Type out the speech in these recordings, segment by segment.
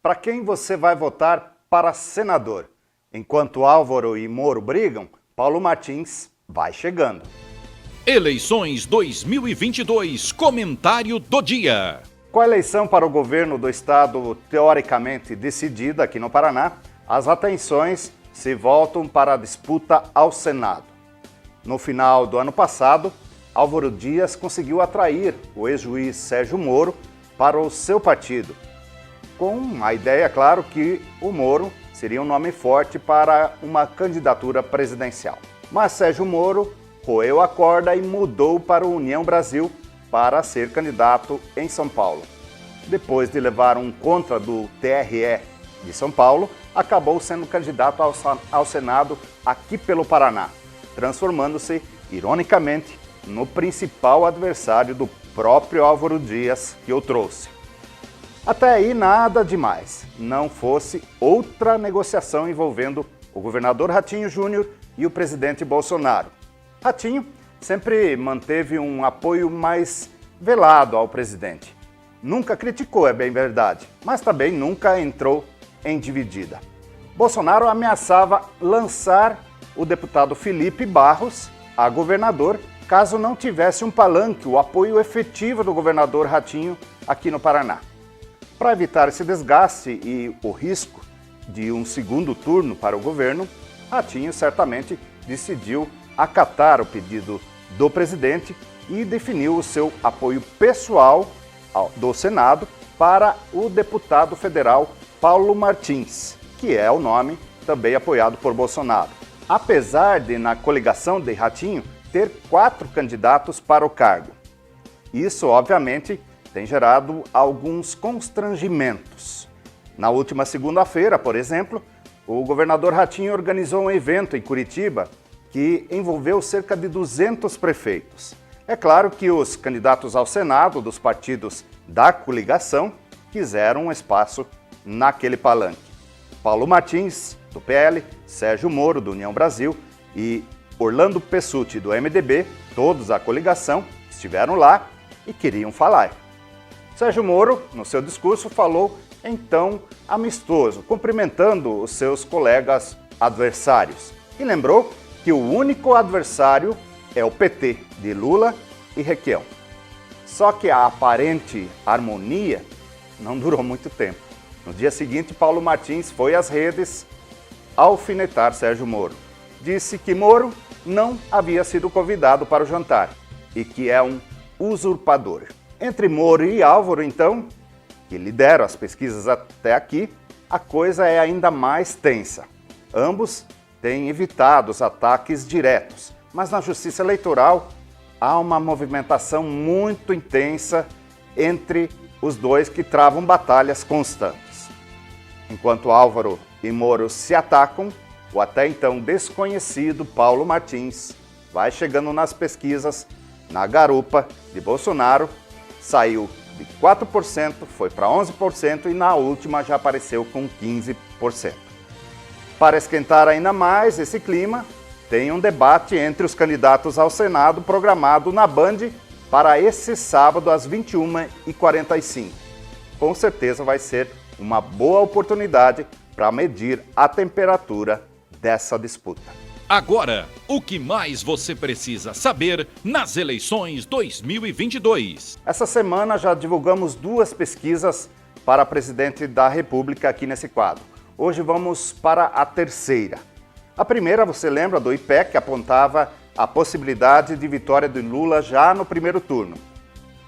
Para quem você vai votar para senador? Enquanto Álvaro e Moro brigam, Paulo Martins vai chegando. Eleições 2022, comentário do dia. Com a eleição para o governo do estado teoricamente decidida aqui no Paraná, as atenções se voltam para a disputa ao Senado. No final do ano passado, Álvaro Dias conseguiu atrair o ex-juiz Sérgio Moro para o seu partido, com a ideia, claro, que o Moro seria um nome forte para uma candidatura presidencial. Mas Sérgio Moro roeu a corda e mudou para o União Brasil para ser candidato em São Paulo. Depois de levar um contra do TRE de São Paulo, acabou sendo candidato ao Senado aqui pelo Paraná, transformando-se, ironicamente, no principal adversário do próprio Álvaro Dias que o trouxe. Até aí nada demais, não fosse outra negociação envolvendo o governador Ratinho Júnior e o presidente Bolsonaro. Ratinho sempre manteve um apoio mais velado ao presidente. Nunca criticou, é bem verdade, mas também nunca entrou em dividida. Bolsonaro ameaçava lançar o deputado Felipe Barros a governador caso não tivesse um palanque, o apoio efetivo do governador Ratinho aqui no Paraná. Para evitar esse desgaste e o risco de um segundo turno para o governo, Ratinho certamente decidiu acatar o pedido do presidente e definiu o seu apoio pessoal do Senado para o deputado federal Paulo Martins, que é o nome também apoiado por Bolsonaro. Apesar de, na coligação de Ratinho, ter 4 candidatos para o cargo. Isso, obviamente, tem gerado alguns constrangimentos. Na última segunda-feira, por exemplo, o governador Ratinho organizou um evento em Curitiba que envolveu cerca de 200 prefeitos. É claro que os candidatos ao Senado dos partidos da coligação quiseram um espaço naquele palanque. Paulo Martins, do PL, Sérgio Moro, do União Brasil, e Orlando Pessutti, do MDB, todos da coligação, estiveram lá e queriam falar. Sérgio Moro, no seu discurso, falou em tom amistoso, cumprimentando os seus colegas adversários. E lembrou que o único adversário é o PT, de Lula e Requião. Só que a aparente harmonia não durou muito tempo. No dia seguinte, Paulo Martins foi às redes alfinetar Sérgio Moro. Disse que Moro não havia sido convidado para o jantar e que é um usurpador. Entre Moro e Álvaro, então, que lideram as pesquisas até aqui, a coisa é ainda mais tensa. Ambos têm evitado os ataques diretos, mas na Justiça Eleitoral há uma movimentação muito intensa entre os dois que travam batalhas constantes. Enquanto Álvaro e Moro se atacam, o até então desconhecido Paulo Martins vai chegando nas pesquisas na garupa de Bolsonaro, saiu de 4%, foi para 11% e na última já apareceu com 15%. Para esquentar ainda mais esse clima, tem um debate entre os candidatos ao Senado programado na Band para esse sábado às 21h45. Com certeza vai ser uma boa oportunidade para medir a temperatura dessa disputa. Agora, o que mais você precisa saber nas eleições 2022? Essa semana já divulgamos 2 pesquisas para presidente da República aqui nesse quadro. Hoje vamos para a terceira. A primeira, você lembra do IPEC, que apontava a possibilidade de vitória de Lula já no primeiro turno.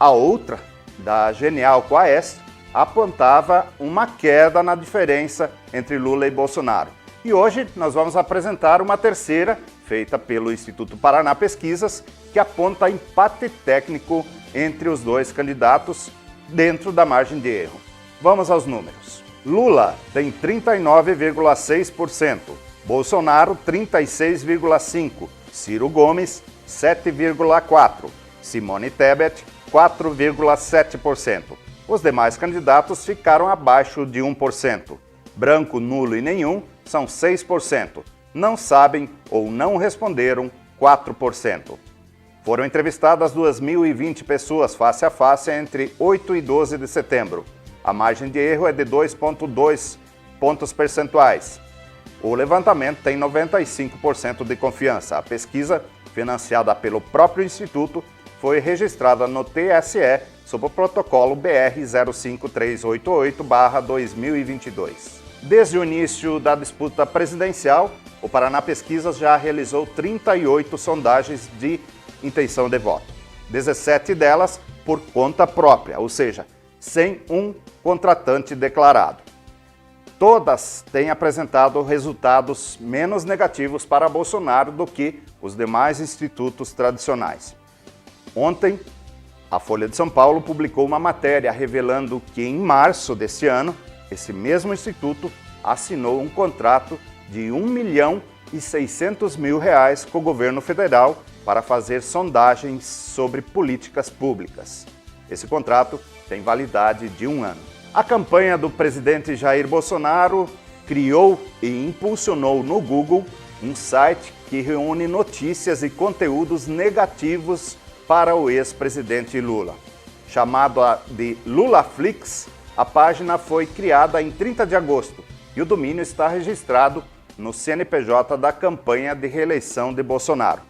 A outra, da Genial Quaest, apontava uma queda na diferença entre Lula e Bolsonaro. E hoje nós vamos apresentar uma terceira, feita pelo Instituto Paraná Pesquisas, que aponta empate técnico entre os dois candidatos dentro da margem de erro. Vamos aos números. Lula tem 39,6%, Bolsonaro 36,5%, Ciro Gomes 7,4%, Simone Tebet 4,7%. Os demais candidatos ficaram abaixo de 1%. Branco, nulo e nenhum são 6%. Não sabem ou não responderam 4%. Foram entrevistadas 2.020 pessoas face a face entre 8 e 12 de setembro. a margem de erro é de 2,2 pontos percentuais. O levantamento tem 95% de confiança. A pesquisa, financiada pelo próprio Instituto, foi registrada no TSE sob o protocolo BR 05388/2022. Desde o início da disputa presidencial, o Paraná Pesquisas já realizou 38 sondagens de intenção de voto. 17 delas por conta própria, ou seja, sem um contratante declarado. Todas têm apresentado resultados menos negativos para Bolsonaro do que os demais institutos tradicionais. Ontem, a Folha de São Paulo publicou uma matéria revelando que em março deste ano, esse mesmo instituto assinou um contrato de R$ 1.600.000 com o governo federal para fazer sondagens sobre políticas públicas. Esse contrato tem validade de 1 ano. A campanha do presidente Jair Bolsonaro criou e impulsionou no Google um site que reúne notícias e conteúdos negativos para o ex-presidente Lula. Chamada de LulaFlix, a página foi criada em 30 de agosto e o domínio está registrado no CNPJ da campanha de reeleição de Bolsonaro.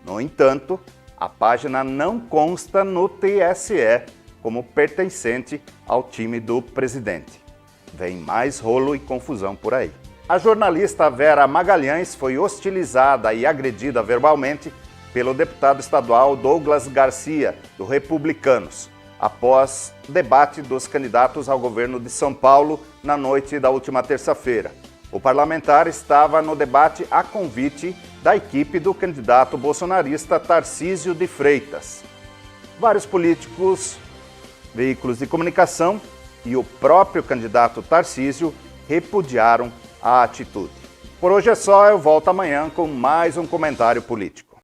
No entanto, a página não consta no TSE como pertencente ao time do presidente. Vem mais rolo e confusão por aí. A jornalista Vera Magalhães foi hostilizada e agredida verbalmente pelo deputado estadual Douglas Garcia, do Republicanos, após debate dos candidatos ao governo de São Paulo na noite da última terça-feira. O parlamentar estava no debate a convite da equipe do candidato bolsonarista Tarcísio de Freitas. Vários políticos, veículos de comunicação e o próprio candidato Tarcísio repudiaram a atitude. Por hoje é só, eu volto amanhã com mais um comentário político.